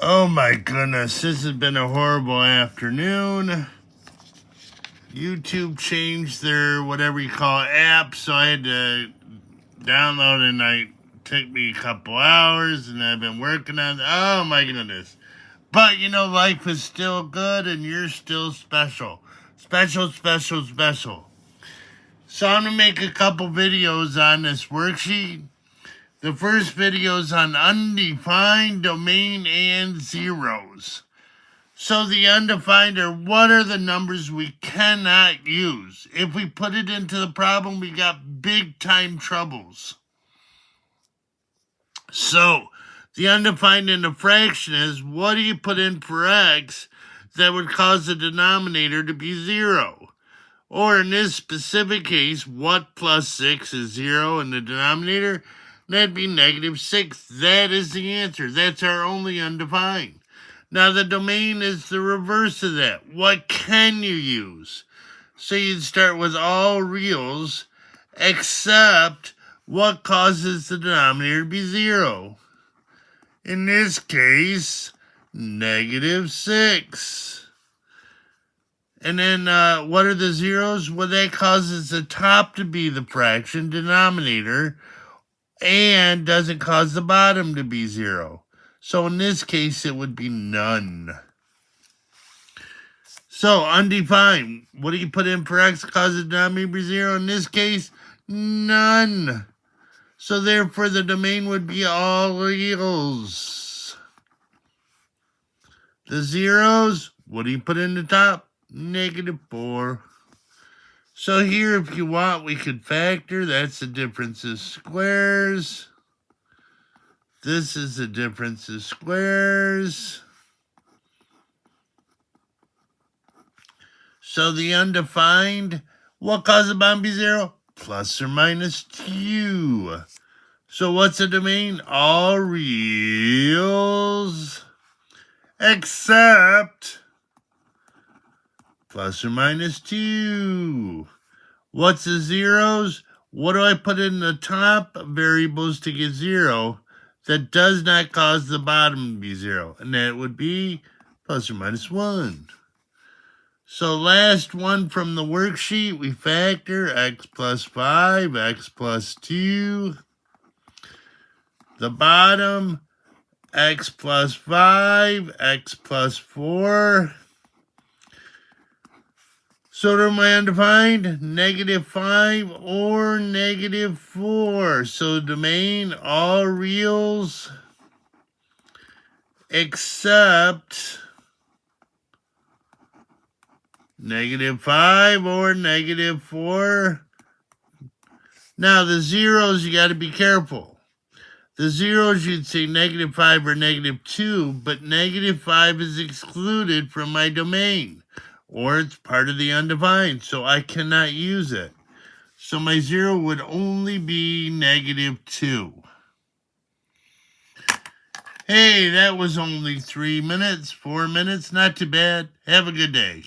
Oh my goodness, this has been a horrible afternoon. YouTube changed their whatever you call app, so I had to download it, and it took me a couple hours, and I've been working on it. Oh my goodness. But you know, life is still good, and you're still special. Special. So I'm going to make a couple videos on this worksheet. The first video is on undefined domain and zeros. So the undefined are what are the numbers we cannot use. If we put it into the problem, we got big time troubles. So the undefined in the fraction is what do you put in for x that would cause the denominator to be 0? Or in this specific case, what plus 6 is 0 in the denominator? That'd be -6. That is the answer. That's our only undefined. Now, the domain is the reverse of that. What can you use? So you'd start with all reals, except what causes the denominator to be 0. In this case, -6. And then what are the zeros? Well, that causes the top to be the fraction denominator and doesn't cause the bottom to be 0. So in this case, it would be none. So undefined. What do you put in for x that causes the denominator to be 0? In this case, none. So therefore, the domain would be all reals. The zeros, what do you put in the top? -4. So here, if you want, we could factor. That's the difference of squares. This is the difference of squares. So the undefined, what causes the bottom to be 0? Plus or minus 2. So what's the domain? All reals, except plus or minus 2. What's the zeros? What do I put in the top variables to get 0 that does not cause the bottom to be 0? And that would be plus or minus 1. So last one from the worksheet, we factor x plus 5, x plus 2. The bottom, x plus 5, x plus 4. So to my undefined, -5 or -4. So domain, all reals, except -5 or -4. Now the zeros, you got to be careful. The zeros, you'd say -5 or -2, but -5 is excluded from my domain. Or it's part of the undefined, so I cannot use it. So my 0 would only be -2. Hey, that was only 3 minutes, 4 minutes, not too bad. Have a good day.